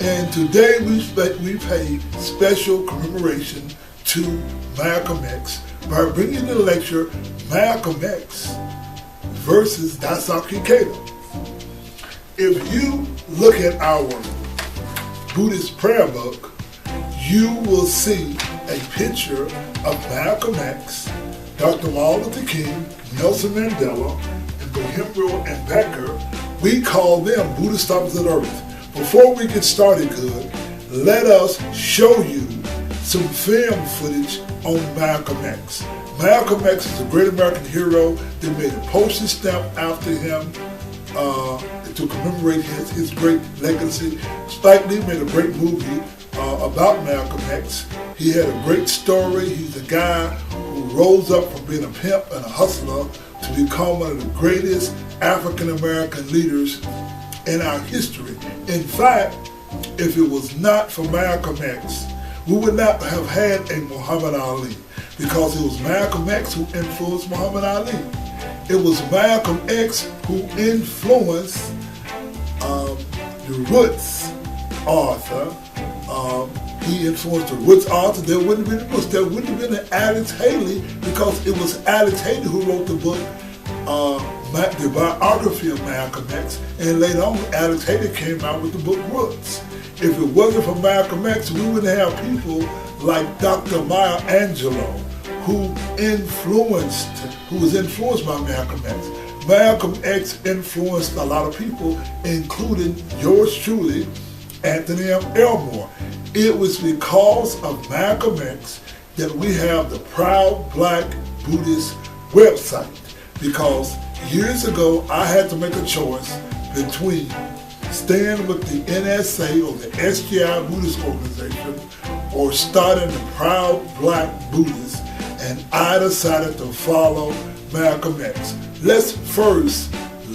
And today we pay special commemoration to Malcolm X by bringing the lecture Malcolm X versus Daisaku Ikeda. If you look at our Buddhist prayer book, you will see a picture of Malcolm X, Dr. Martin Luther King, Nelson Mandela, and Montgomery and Becker. We call them Buddhist Stoppers of the Earth. Before we get started good, let us show you some film footage on Malcolm X. Malcolm X is a great American hero. They made a postage stamp after him to commemorate his great legacy. Spike Lee made a great movie about Malcolm X. He had a great story. He's a guy who rose up from being a pimp and a hustler to become one of the greatest African American leaders in our history. In fact, if it was not for Malcolm X, we would not have had a Muhammad Ali, because it was Malcolm X who influenced Muhammad Ali. It was Malcolm X who influenced the Roots author. He influenced the Roots author. There wouldn't have been books. There wouldn't have been an Alex Haley, because it was Alex Haley who wrote the book, the biography of Malcolm X, and later on Alex Haley came out with the book Roots. If it wasn't for Malcolm X, we wouldn't have people like Dr. Maya Angelou, who was influenced by Malcolm X. Malcolm X influenced a lot of people, including yours truly, Anthony M. Elmore. It was because of Malcolm X that we have the Proud Black Buddhist website, because years ago I had to make a choice between staying with the NSA or the SGI Buddhist organization or starting the Proud Black Buddhist, and I decided to follow Malcolm X. Let's first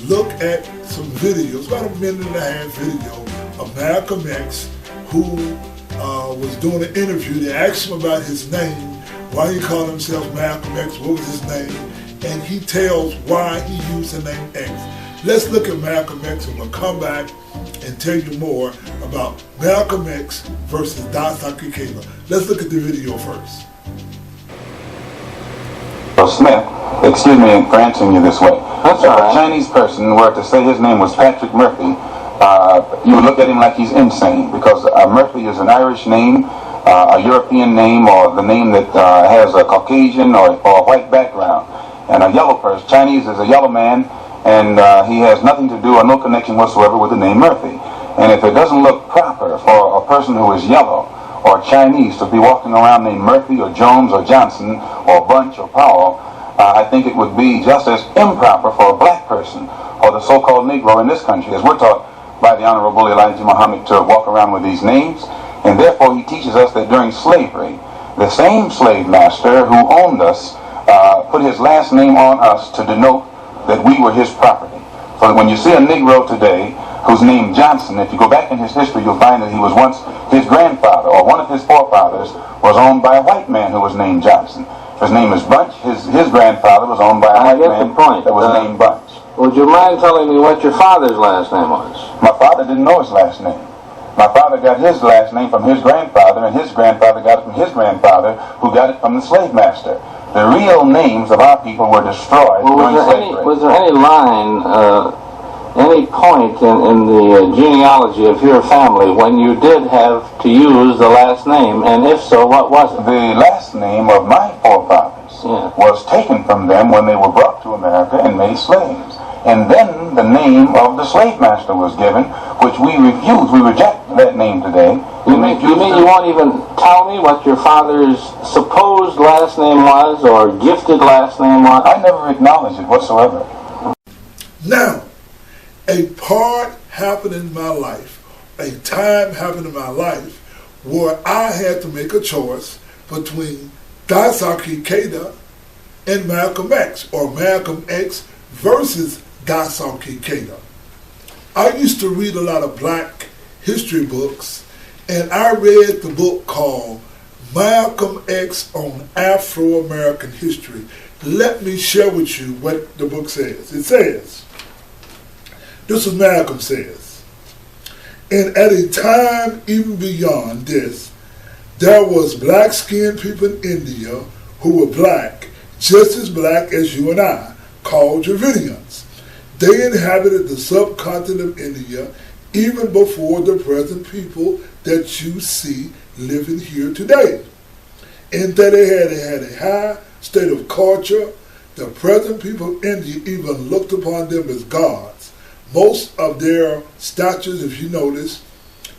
look at some videos, about a minute and a half video of Malcolm X, who was doing an interview. They asked him about his name, why he called himself Malcolm X, what was his name, and he tells why he used the name X. Let's look at Malcolm X, and we'll come back and tell you more about Malcolm X versus Daisaku Ikeda. Let's look at the video first. So Smith, excuse me for answering you this way. That's if a Chinese person were to say his name was Patrick Murphy, you would look at him like he's insane, because Murphy is an Irish name, a European name, or the name that has a Caucasian or a white background. And a yellow person, Chinese is a yellow man, and he has nothing to do or no connection whatsoever with the name Murphy. And if it doesn't look proper for a person who is yellow or Chinese to be walking around named Murphy or Jones or Johnson or Bunch or Powell, I think it would be just as improper for a black person or the so-called Negro in this country, as we're taught by the Honorable Elijah Muhammad, to walk around with these names. And therefore he teaches us that during slavery, the same slave master who owned us put his last name on us to denote that we were his property. So when you see a Negro today who's named Johnson, if you go back in his history, you'll find that he was once, his grandfather or one of his forefathers was owned by a white man who was named Johnson. His name is Bunch. His grandfather was owned by a white man that was named Bunch. Would you mind telling me what your father's last name was? My father didn't know his last name. My father got his last name from his grandfather, and his grandfather got it from his grandfather, who got it from the slave master. The real names of our people were destroyed during slavery. Was there any line, any point in the genealogy of your family when you did have to use the last name, and if so, what was it? The last name of my forefathers was taken from them when they were brought to America and made slaves. And then the name of the slave master was given, which we refuse. We reject that name today. You mean you won't even tell me what your father's supposed last name was, or gifted last name was? I never acknowledged it whatsoever. Now, a part happened in my life, a time happened in my life where I had to make a choice between Daisaku Ikeda and Malcolm X, or Malcolm X versus Daisaku Ikeda. I used to read a lot of black history books, and I read the book called Malcolm X on Afro-American History. Let me share with you what the book says. It says, this is Malcolm says, And at a time even beyond this, there was black-skinned people in India who were black, just as black as you and I, called Dravidians. They inhabited the subcontinent of India even before the present people that you see living here today. In that they had a high state of culture. The present people of India even looked upon them as gods. Most of their statues, if you notice,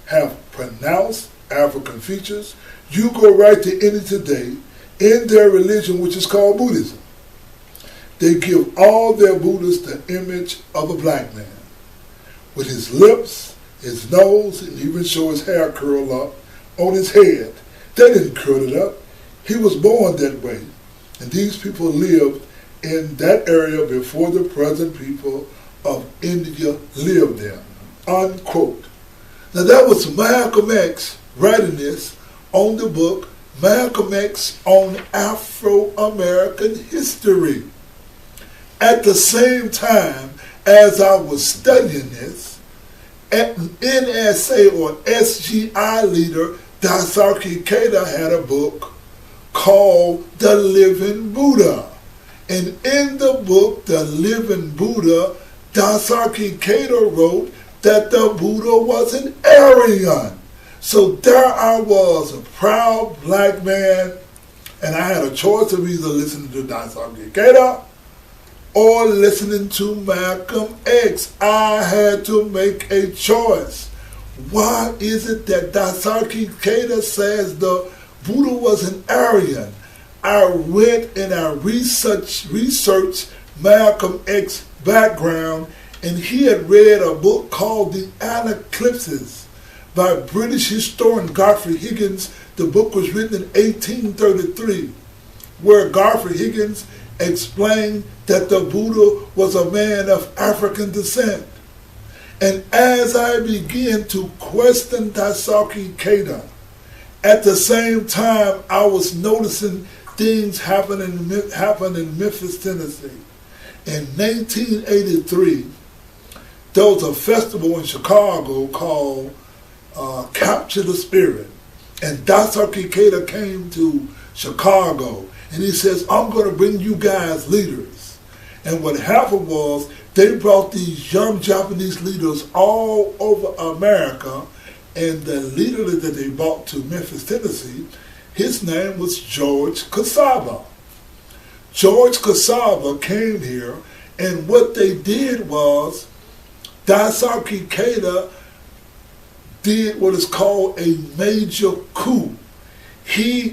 have pronounced African features. You go right to India today, in their religion, which is called Buddhism, they give all their Buddhists the image of a black man, with his lips, his nose, and even show his hair curl up on his head. They didn't curl it up. He was born that way. And these people lived in that area before the present people of India lived there. Unquote. Now that was Malcolm X writing this on the book Malcolm X on Afro-American History. At the same time as I was studying this, NSA or SGI leader Daisaku Ikeda had a book called The Living Buddha. And in the book, The Living Buddha, Daisaku Ikeda wrote that the Buddha was an Aryan. So there I was, a proud black man, and I had a choice of either listening to Daisaku Ikeda or listening to Malcolm X. I had to make a choice. Why is it that Daisaku Ikeda says the Buddha was an Aryan? I went and I researched Malcolm X's background, and he had read a book called The Eclipses by British historian Godfrey Higgins. The book was written in 1833, where Godfrey Higgins explained that the Buddha was a man of African descent. And as I began to question Daisaku Ikeda, at the same time I was noticing things happen in Memphis, Tennessee. In 1983, there was a festival in Chicago called Capture the Spirit. And Daisaku Ikeda came to Chicago, and he says, I'm going to bring you guys leaders. And what happened was, they brought these young Japanese leaders all over America, and the leader that they brought to Memphis, Tennessee, his name was George Cassava. George Cassava came here, and what they did was, Daisaku Ikeda did what is called a major coup.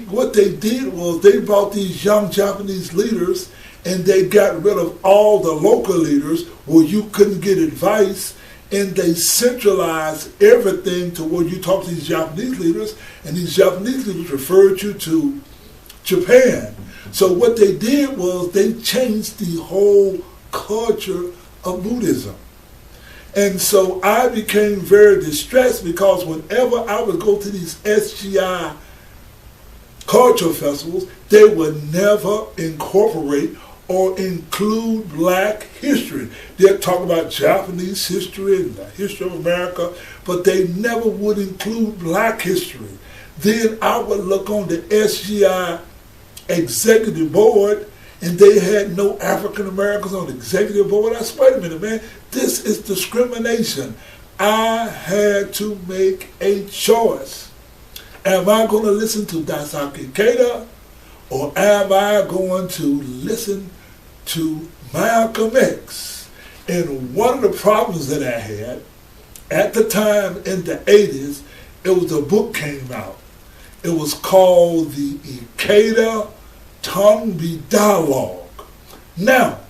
What they did was they brought these young Japanese leaders and they got rid of all the local leaders where you couldn't get advice, and they centralized everything to where you talk to these Japanese leaders, and these Japanese leaders referred you to Japan. So what they did was they changed the whole culture of Buddhism. And so I became very distressed, because whenever I would go to these SGI culture festivals, they would never incorporate or include black history. They'd talk about Japanese history and the history of America, but they never would include black history. Then I would look on the SGI executive board, and they had no African Americans on the executive board. I said, wait a minute, man, this is discrimination. I had to make a choice. Am I going to listen to Daisaku Ikeda, or am I going to listen to Malcolm X? And one of the problems that I had at the time in the 80s, it was a book came out. It was called the Ikeda Toynbee Dialogue. Now,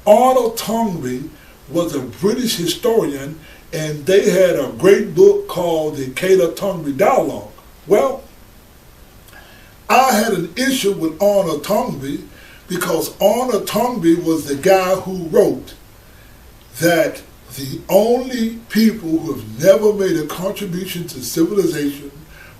Arnold Toynbee was a British historian, and they had a great book called the Ikeda Toynbee Dialogue. Well, I had an issue with Arnold Toynbee, because Arnold Toynbee was the guy who wrote that the only people who have never made a contribution to civilization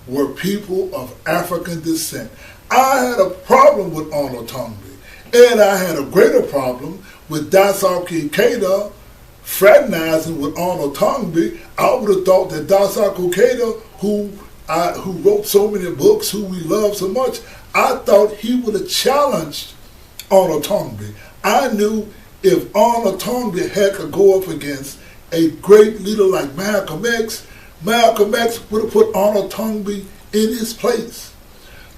were people of African descent. I had a problem with Arnold Toynbee, and I had a greater problem with Daisaku Ikeda fraternizing with Arnold Toynbee, I would have thought that Daisaku Ikeda, who wrote so many books, who we love so much, I thought he would have challenged Arnold Toynbee. I knew if Arnold Toynbee had to go up against a great leader like Malcolm X would have put Arnold Toynbee in his place.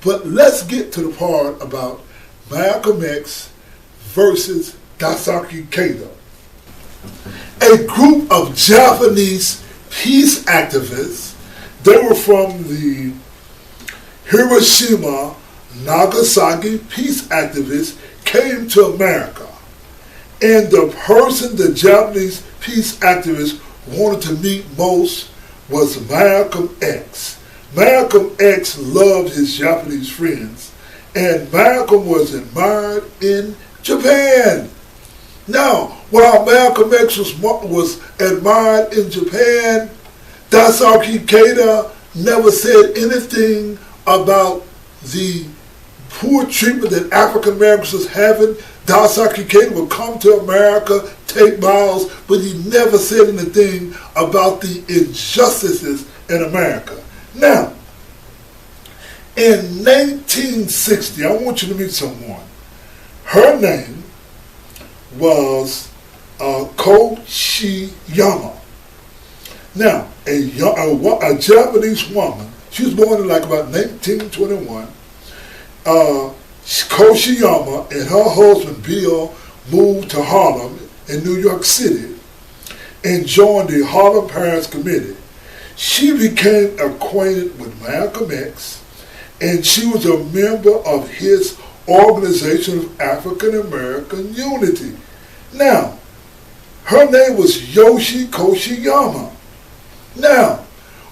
But let's get to the part about Malcolm X versus Daisaku Ikeda. A group of Japanese peace activists, they were from the Hiroshima, Nagasaki peace activists, came to America. And the person the Japanese peace activists wanted to meet most was Malcolm X. Malcolm X loved his Japanese friends, and Malcolm was admired in Japan. Now, while Malcolm X was admired in Japan, Daisaku Ikeda never said anything about the poor treatment that African Americans was having. Daisaku Ikeda would come to America, take vows, but he never said anything about the injustices in America. Now, in 1960, I want you to meet someone. Her name was Koshiyama. Now, a Japanese woman, she was born in like about 1921. Koshiyama and her husband Bill moved to Harlem in New York City and joined the Harlem Parents Committee. She became acquainted with Malcolm X, and she was a member of his Organization of African American Unity. Now, her name was Yoshi Koshiyama. Now,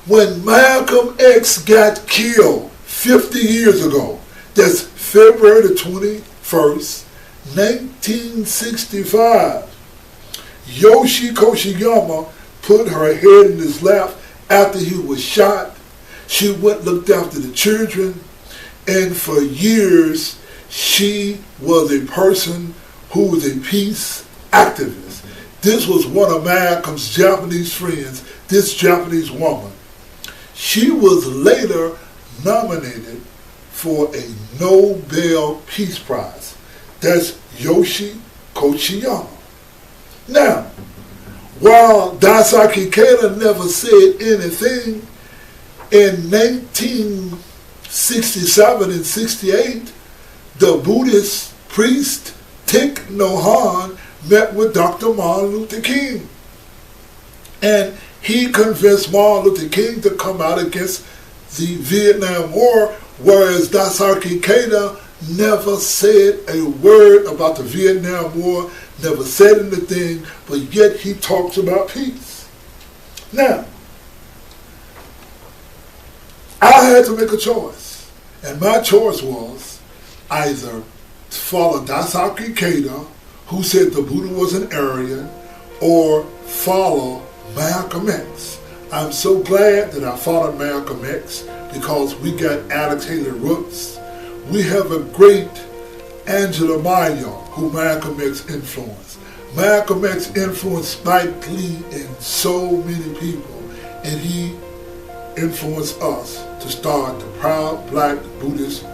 when Malcolm X got killed 50 years ago, that's February the 21st, 1965, Yoshi Koshiyama put her head in his lap after he was shot. She went and looked after the children, and for years she was a person who was a peace activist. This was one of Malcolm's Japanese friends, this Japanese woman. She was later nominated for a Nobel Peace Prize. That's Yoshi Koshiyama. Now, while Daisaku Ikeda never said anything, in 1967 and 68, the Buddhist priest Thich Nhat Hanh met with Dr. Martin Luther King. And he convinced Martin Luther King to come out against the Vietnam War, whereas Daisaku Ikeda never said a word about the Vietnam War, never said anything, but yet he talks about peace. Now, I had to make a choice, and my choice was either follow Daisaku Ikeda, who said the Buddha was an Aryan, or follow Malcolm X. I'm so glad that I followed Malcolm X because we got Alex Haley Rooks. We have a great Angela Mayo who Malcolm X influenced. Malcolm X influenced Spike Lee and so many people, and he influenced us to start the Proud Black Buddhist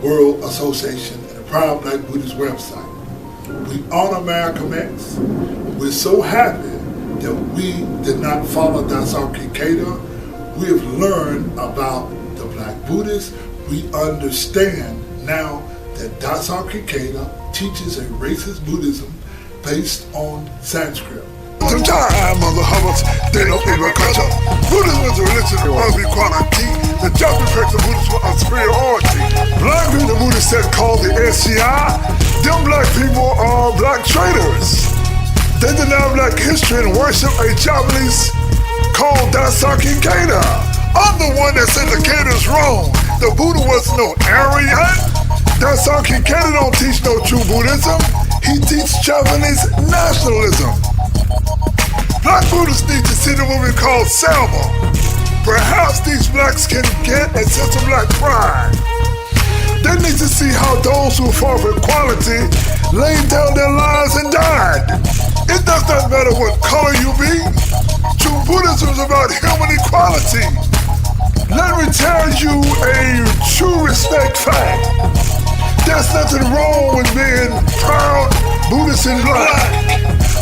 World Association and the Proud Black Buddhist website. We honor Malcolm X. We're so happy that we did not follow Daisaku Ikeda. We have learned about the Black Buddhists. We understand now that Daisaku Ikeda teaches a racist Buddhism based on Sanskrit. Sometimes, mother hovers, they don't even culture. Buddhism is a religion of equality. The Japanese practice of Buddhism of superiority. Black people, the Buddhist sect called the SCI, them black people are black traitors. They deny black history and worship a Japanese called Daisaku Ikeda. I'm the one that said the Ikeda's wrong. The Buddha wasn't no Aryan. Daisaku Ikeda don't teach no true Buddhism. He teaches Japanese nationalism. Black Buddhists need to see the movie called Selma. Perhaps these blacks can get a sense of black pride. They need to see how those who fought for equality laid down their lives and died. It does not matter what color you be. True Buddhism is about human equality. Let me tell you a true respect fact. There's nothing wrong with being proud Buddhist and black.